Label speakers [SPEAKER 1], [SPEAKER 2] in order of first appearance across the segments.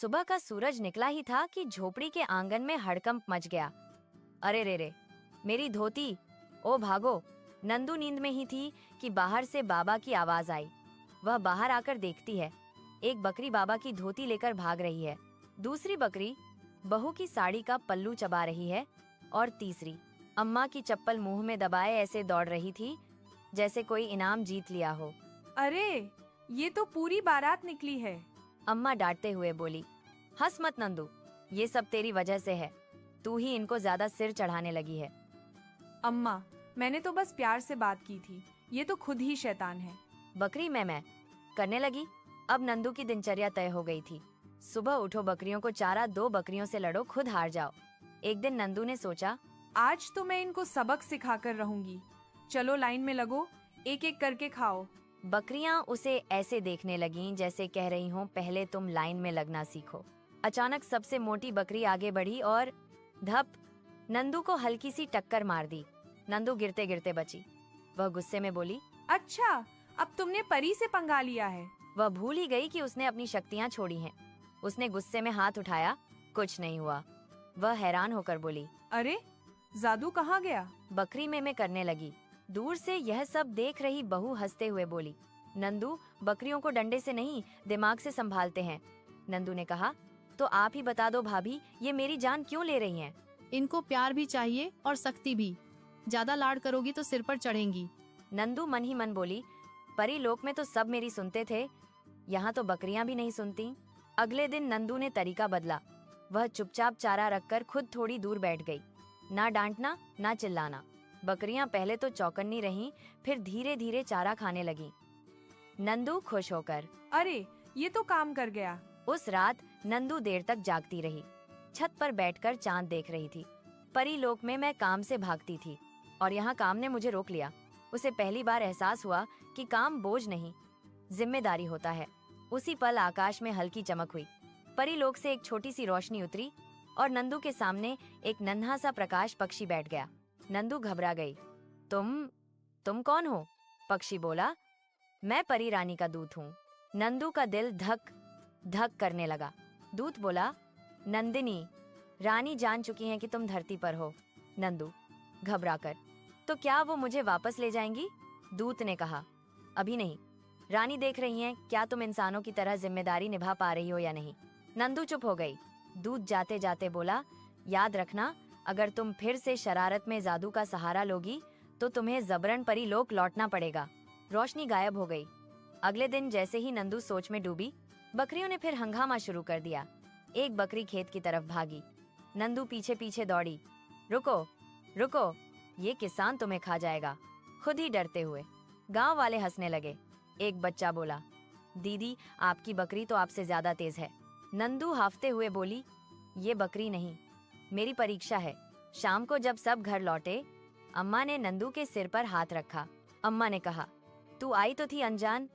[SPEAKER 1] सुबह का सूरज निकला ही था कि झोपड़ी के आंगन में हड़कंप मच गया। अरे रे रे, मेरी धोती! ओ भागो! नंदू नींद में ही थी कि बाहर से बाबा की आवाज आई। वह बाहर आकर देखती है, एक बकरी बाबा की धोती लेकर भाग रही है, दूसरी बकरी बहू की साड़ी का पल्लू चबा रही है और तीसरी अम्मा की चप्पल मुंह में दबाए ऐसे दौड़ रही थी जैसे कोई इनाम जीत लिया हो।
[SPEAKER 2] अरे, ये तो पूरी बारात निकली है।
[SPEAKER 1] अम्मा डांटते हुए बोली, हंस मत नंदू, ये सब तेरी वजह से है। तू ही इनको ज्यादा सिर चढ़ाने लगी है।
[SPEAKER 2] अम्मा, मैंने तो बस प्यार से बात की थी, ये तो खुद ही शैतान है।
[SPEAKER 1] बकरी मैं करने लगी। अब नंदू की दिनचर्या तय हो गई थी। सुबह उठो, बकरियों को चारा दो, बकरियों से लड़ो, खुद हार जाओ। एक दिन नंदू ने सोचा,
[SPEAKER 2] आज तो मैं इनको सबक सिखाकर रहूंगी। चलो लाइन में लगो, एक एक करके खाओ।
[SPEAKER 1] बकरियां उसे ऐसे देखने लगीं जैसे कह रही हों, पहले तुम लाइन में लगना सीखो। अचानक सबसे मोटी बकरी आगे बढ़ी और धप, नंदू को हल्की सी टक्कर मार दी। नंदू गिरते गिरते बची। वह गुस्से में बोली,
[SPEAKER 2] अच्छा, अब तुमने परी से पंगा लिया है।
[SPEAKER 1] वह भूल ही गई कि उसने अपनी शक्तियां छोड़ी हैं। उसने गुस्से में हाथ उठाया, कुछ नहीं हुआ। वह हैरान होकर बोली,
[SPEAKER 2] अरे, जादू कहाँ गया?
[SPEAKER 1] बकरी में करने लगी। दूर से यह सब देख रही बहू हंसते हुए बोली, नंदू, बकरियों को डंडे से नहीं, दिमाग से संभालते हैं। नंदू ने कहा, तो आप ही बता दो भाभी, ये मेरी जान क्यों ले रही हैं?
[SPEAKER 3] इनको प्यार भी चाहिए और सख्ती भी। ज्यादा लाड करोगी तो सिर पर चढ़ेंगी।
[SPEAKER 1] नंदू मन ही मन बोली, परी लोक में तो सब मेरी सुनते थे, यहाँ तो बकरियां भी नहीं सुनती। अगले दिन नंदू ने तरीका बदला। वह चुपचाप चारा रखकर खुद थोड़ी दूर बैठ गई। ना डांटना, ना चिल्लाना। बकरियां पहले तो चौकन्नी रहीं, फिर धीरे धीरे चारा खाने लगीं। नंदू खुश होकर,
[SPEAKER 2] अरे, ये तो काम कर गया।
[SPEAKER 1] उस रात नंदू देर तक जागती रही। छत पर बैठकर चांद देख रही थी। परी लोक में मैं काम से भागती थी और यहाँ काम ने मुझे रोक लिया। उसे पहली बार एहसास हुआ कि काम बोझ नहीं, जिम्मेदारी होता है। उसी पल आकाश में हल्की चमक हुई। परी लोक से एक छोटी सी रोशनी उतरी और नंदू के सामने एक नन्हा सा प्रकाश पक्षी बैठ गया। नंदू घबरा गई। तुम कौन हो? पक्षी बोला, मैं परी रानी का दूत हूँ। नंदू का दिल धक धक करने लगा। दूत बोला, नंदिनी, रानी जान चुकी हैं कि तुम धरती पर हो। नंदू घबराकर, तो क्या वो मुझे वापस ले जाएंगी? दूत ने कहा, अभी नहीं, रानी देख रही हैं क्या तुम इंसानों की तरह जिम्मेदारी निभा पा रही हो या नहीं। नंदू चुप हो गई। दूत जाते जाते बोला, याद रखना, अगर तुम फिर से शरारत में जादू का सहारा लोगी तो तुम्हें जबरन परी लोक लौटना पड़ेगा। रोशनी गायब हो गई। अगले दिन जैसे ही नंदू सोच में डूबी, बकरियों ने फिर हंगामा शुरू कर दिया। एक बकरी खेत की तरफ भागी। नंदू पीछे पीछे दौड़ी। रुको रुको, ये किसान तुम्हें खा जाएगा, खुद ही डरते हुए। गांव वाले हंसने लगे। एक बच्चा बोला, दीदी, आपकी बकरी तो आपसे ज्यादा तेज है। नंदू हाफते हुए बोली, ये बकरी नहीं, मेरी परीक्षा है। शाम को जब सब घर लौटे, अम्मा ने नंदू के सिर पर हाथ रखा। अम्मा ने कहा, तू आई तो थी अनजान,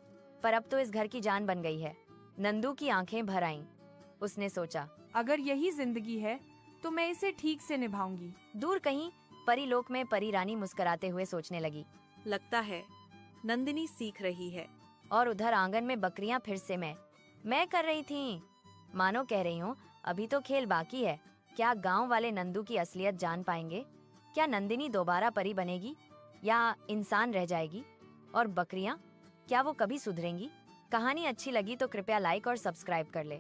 [SPEAKER 1] पर अब तो इस घर की जान बन गई है। नंदू की आंखें भर आईं। उसने सोचा,
[SPEAKER 2] अगर यही जिंदगी है तो मैं इसे ठीक से निभाऊंगी।
[SPEAKER 1] दूर कहीं परी लोक में परी रानी मुस्कुराते हुए सोचने लगी,
[SPEAKER 4] लगता है नंदिनी सीख रही है।
[SPEAKER 1] और उधर आंगन में बकरियां फिर से मैं कर रही थीं। मानो कह रही हूँ, अभी तो खेल बाकी है। क्या गांव वाले नंदू की असलियत जान पाएंगे? क्या नंदिनी दोबारा परी बनेगी या इंसान रह जाएगी? और बकरियां, क्या वो कभी सुधरेंगी? कहानी अच्छी लगी तो कृपया लाइक और सब्सक्राइब कर ले।